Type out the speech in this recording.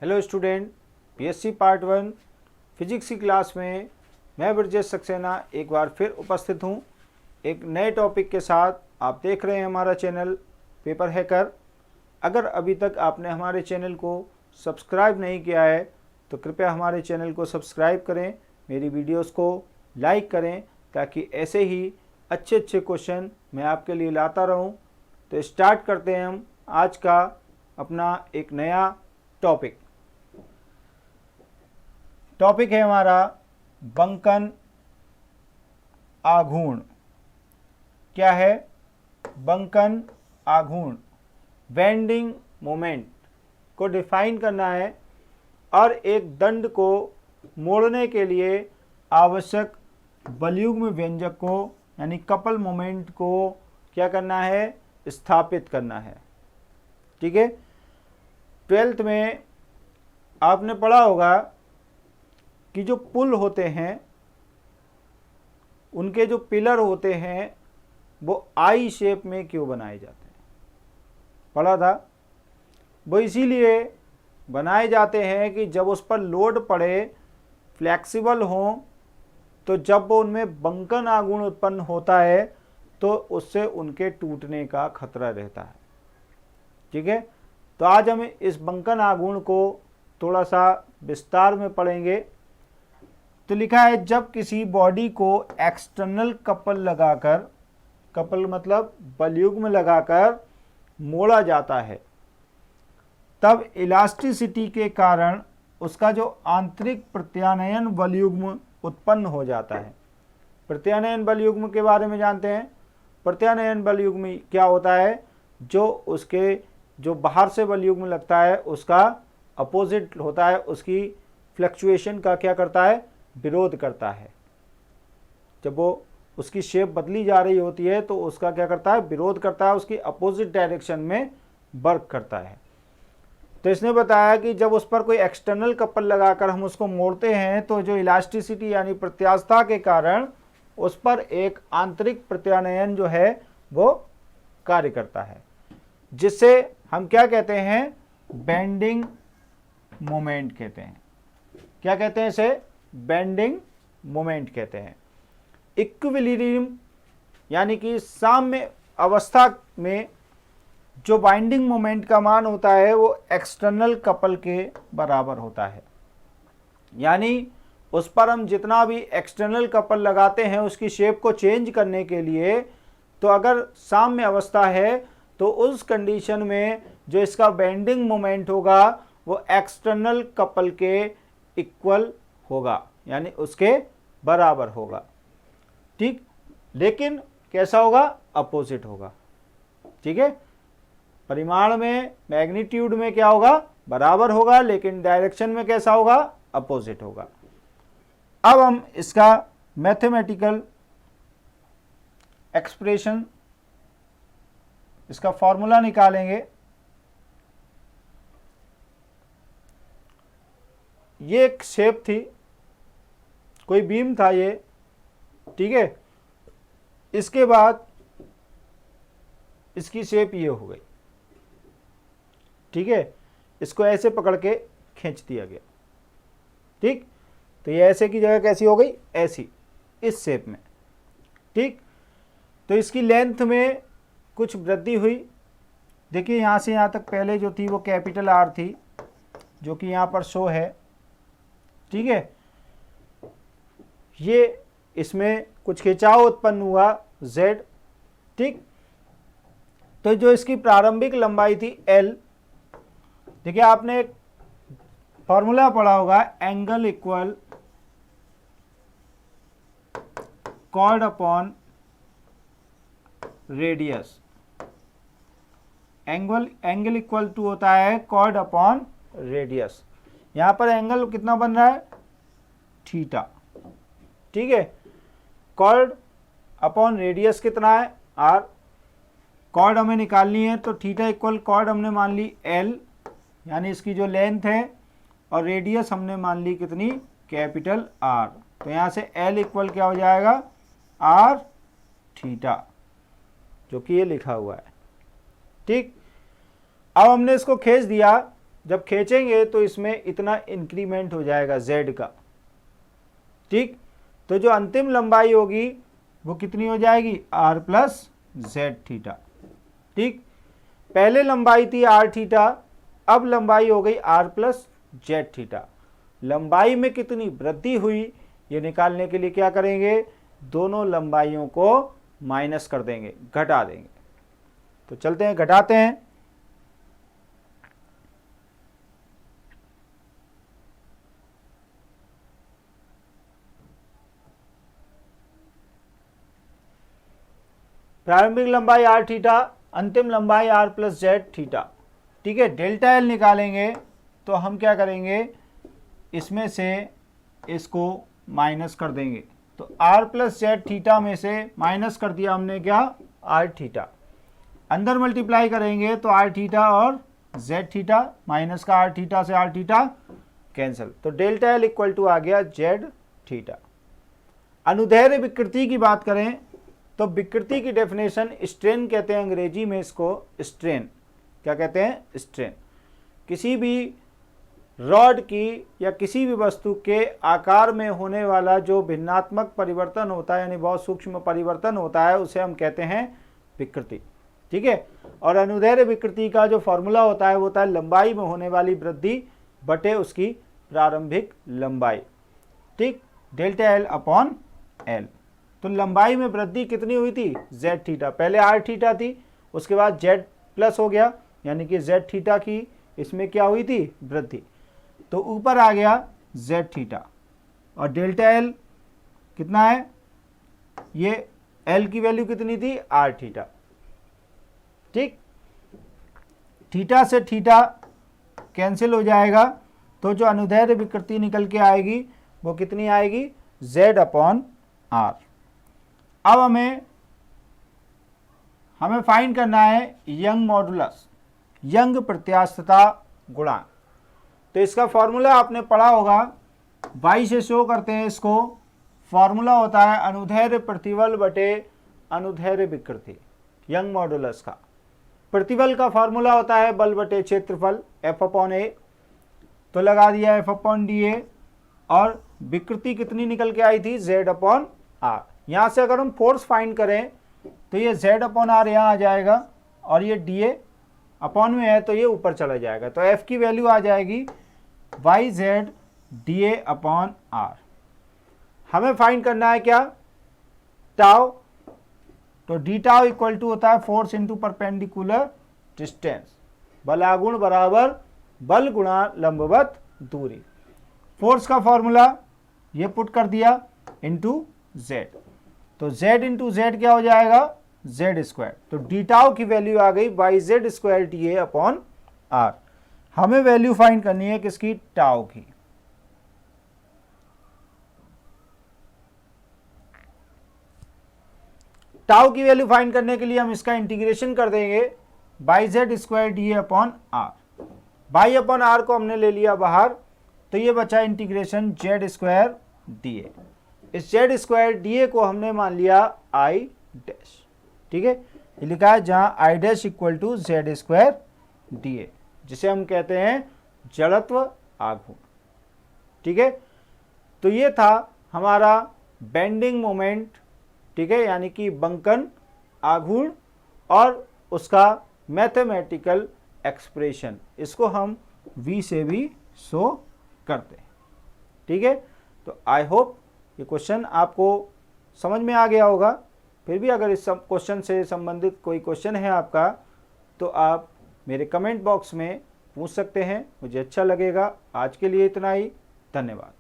Hello student, PSC part 1 physics की class में मैं ब्रजेश सक्सेना एक बार फिर उपस्थित हूँ एक नए टॉपिक के साथ। आप देख रहे हैं हमारा चैनल पेपर हैकर। अगर अभी तक आपने हमारे चैनल को सब्सक्राइब नहीं किया है तो कृपया हमारे चैनल को सब्सक्राइब करें, मेरी वीडियोस को लाइक करें ताकि ऐसे ही अच्छे अच्छे क्वेश्चन मैं आपके लिए लाता रहूं। तो स्टार्ट करते हैं हम आज का अपना एक नया टॉपिक है हमारा बंकन आघूर्ण। क्या है? बंकन आघूर्ण, बेंडिंग मोमेंट को डिफाइन करना है और एक दंड को मोड़ने के लिए आवश्यक बलयुग्म व्यंजक को यानी कपल मोमेंट को क्या करना है? स्थापित करना है। ठीक है, 12th में आपने पढ़ा होगा कि जो पुल होते हैं उनके जो पिलर होते हैं वो आई शेप में क्यों बनाए जाते हैं? पढ़ा था। वो इसीलिए बनाए जाते हैं कि जब उस पर लोड पड़े, फ्लेक्सिबल हो, तो जब वो उनमें बंकन आघूर्ण उत्पन्न होता है तो उससे उनके टूटने का खतरा रहता है। ठीक है, तो आज हम इस बंकन आघूर्ण को थोड़ा सा विस्तार में पढ़ेंगे। तो लिखा है जब किसी बॉडी को एक्सटर्नल कपल लगाकर, कपल मतलब बलयुग्म लगाकर मोड़ा जाता है तब इलास्टिसिटी के कारण उसका जो आंतरिक प्रत्यानयन बलयुग्म उत्पन्न हो जाता है। प्रत्यानयन बलयुग्म के बारे में जानते हैं। प्रत्यानयन बलयुग्म क्या होता है? जो उसके जो बाहर से बलयुग्म लगता है उसका अपोजिट होता है, उसकी फ्लक्चुएशन का क्या करता है? विरोध करता है। जब वो उसकी शेप बदली जा रही होती है तो उसका क्या करता है? विरोध करता है, उसकी अपोजिट डायरेक्शन में वर्क करता है। तो इसने बताया कि जब उस पर कोई एक्सटर्नल कपल लगाकर हम उसको मोड़ते हैं तो जो इलास्टिसिटी यानी प्रत्यास्थता के कारण उस पर एक आंतरिक प्रत्यानयन जो है वो कार्य करता है, जिससे हम क्या कहते हैं? बेंडिंग मोमेंट कहते हैं। क्या कहते हैं इसे? बेंडिंग मोमेंट कहते हैं। इक्विलिब्रियम यानी कि साम्य अवस्था में जो बाइंडिंग मोमेंट का मान होता है वो एक्सटर्नल कपल के बराबर होता है। यानी उस पर हम जितना भी एक्सटर्नल कपल लगाते हैं उसकी शेप को चेंज करने के लिए, तो अगर साम्य अवस्था है तो उस कंडीशन में जो इसका बेंडिंग मोमेंट होगा वो एक्सटर्नल कपल के इक्वल होगा, यानी उसके बराबर होगा। ठीक, लेकिन कैसा होगा? अपोजिट होगा। ठीक है, परिमाण में, मैग्नीट्यूड में क्या होगा? बराबर होगा, लेकिन डायरेक्शन में कैसा होगा? अपोजिट होगा। अब हम इसका मैथमेटिकल एक्सप्रेशन, इसका फॉर्मूला निकालेंगे। ये एक शेप थी, कोई बीम था ये। ठीक है, इसके बाद इसकी शेप ये हो गई। ठीक है, इसको ऐसे पकड़ के खींच दिया गया। ठीक, तो ये ऐसे की जगह कैसी हो गई? ऐसी, इस शेप में। ठीक, तो इसकी लेंथ में कुछ वृद्धि हुई। देखिए यहाँ से यहाँ तक पहले जो थी वो कैपिटल आर थी, जो कि यहाँ पर शो है। ठीक है, ये इसमें कुछ खिंचाव उत्पन्न हुआ z। ठीक, तो जो इसकी प्रारंभिक लंबाई थी l, देखिए आपने एक फॉर्मूला पढ़ा होगा, angle equal chord upon radius. Angle equal to होता है कॉर्ड अपॉन रेडियस। यहां पर एंगल कितना बन रहा है? थीटा। ठीक है, कॉर्ड अपॉन रेडियस कितना है? r। कॉर्ड हमें निकालनी है तो थीटा इक्वल कॉर्ड हमने मान ली l, यानी इसकी जो लेंथ है, और रेडियस हमने मान ली कितनी? Capital R। तो यहाँ से l इक्वल क्या हो जाएगा? r थीटा, जो कि ये लिखा हुआ है। ठीक, अब हमने इसको खींच दिया जब खींचेंगे तो इसमें इतना इंक्रीमेंट हो जाएगा z का, ठीक। तो जो अंतिम लंबाई होगी वो कितनी हो जाएगी, r प्लस जेड थीटा, ठीक। पहले लंबाई थी r थीटा, अब लंबाई हो गई r प्लस जेड थीटा। लंबाई में कितनी वृद्धि हुई ये निकालने के लिए क्या करेंगे, दोनों लंबाइयों को माइनस कर देंगे, घटा देंगे। तो चलते हैं घटाते हैं। प्रारंभिक लंबाई r थीटा, अंतिम लंबाई r प्लस जेड थीटा, ठीक है। डेल्टा एल निकालेंगे तो हम क्या करेंगे, इसमें से इसको माइनस कर देंगे। तो r प्लस जेड थीटा में से माइनस कर दिया हमने क्या, r थीटा। अंदर मल्टीप्लाई करेंगे तो r थीटा और z थीटा, माइनस का r थीटा से r थीटा कैंसिल। तो डेल्टा एल इक्वल टू आ गया z थीटा। अनुदैर्ध्य विकृति की बात करें तो विकृति की डेफिनेशन स्ट्रेन कहते हैं, अंग्रेजी में इसको स्ट्रेन, क्या कहते हैं, स्ट्रेन। किसी भी रॉड की या किसी भी वस्तु के आकार में होने वाला जो भिन्नात्मक परिवर्तन होता है, यानी बहुत सूक्ष्म परिवर्तन होता है, उसे हम कहते हैं विकृति, ठीक है। और अनुदैर्ध्य विकृति का जो फॉर्मूला होता है वो होता है लंबाई में होने वाली वृद्धि बटे उसकी प्रारंभिक लंबाई, ठीक, डेल्टा एल अपॉन एल। तो लंबाई में वृद्धि कितनी हुई थी, जेड थीटा। पहले आर थीटा थी, उसके बाद जेड प्लस हो गया, यानी कि जेड थीटा की इसमें क्या हुई थी, वृद्धि। तो ऊपर आ गया जेड थीटा और डेल्टा एल कितना है, ये एल की वैल्यू कितनी थी, आर थीटा, ठीक। थीटा से थीटा कैंसिल हो जाएगा, तो जो अनुदैर्ध्य विकृति निकल के आएगी वो कितनी आएगी, जेड अपॉन आर। अब हमें फाइंड करना है यंग मॉडुलस, यंग प्रत्यास्थता गुणांक। तो इसका फॉर्मूला आपने पढ़ा होगा, y से शो करते हैं इसको। फॉर्मूला होता है अनुदैर्ध्य प्रतिबल बटे अनुदैर्ध्य विकृति, यंग मॉडुलस का। प्रतिबल का फॉर्मूला होता है बल बटे क्षेत्रफल, F अपॉन ए। तो लगा दिया F अपॉन डी ए, और विकृति कितनी निकल के आई थी, Z अपॉन आर। यहाँ से अगर हम फोर्स फाइंड करें तो ये Z अपॉन आर यहाँ आ जाएगा, और ये डी ए अपॉन में है तो ये ऊपर चला जाएगा। तो F की वैल्यू आ जाएगी Y Z D A upon R. हमें फाइंड करना है क्या, टाउ। तो डी टाउ इक्वल टू होता है फोर्स इंटू परपेंडिकुलर डिस्टेंस, बलागुण बराबर बल गुणा लंबवत दूरी। फोर्स का फॉर्मूला ये पुट कर दिया इंटू जेड, तो जेड इंटू जेड क्या हो जाएगा, जेड स्क्वायर। तो डी टाउ की वैल्यू आ गई Y Z square D A upon R. हमें वैल्यू फाइंड करनी है किसकी, टाउ की। टाउ की वैल्यू फाइंड करने के लिए हम इसका इंटीग्रेशन कर देंगे, by Z square D A upon R. By upon R को हमने ले लिया बाहर, तो ये बचा integration Z square D A. इस जेड स्क्वायर डी ए को हमने मान लिया आई डैश, ठीक है। ये लिखा है जहां I dash equal to Z square D A, जिसे हम कहते हैं जड़त्व आघूर्ण, ठीक है। तो ये था हमारा बेंडिंग मोमेंट, ठीक है, यानी कि बंकन आघूर्ण और उसका मैथमेटिकल एक्सप्रेशन। इसको हम v से भी शो करते हैं, ठीक है। तो आई होप ये क्वेश्चन आपको समझ में आ गया होगा। फिर भी अगर इस क्वेश्चन से संबंधित कोई क्वेश्चन है आपका, तो आप मेरे कमेंट बॉक्स में पूछ सकते हैं, मुझे अच्छा लगेगा। आज के लिए इतना ही, धन्यवाद।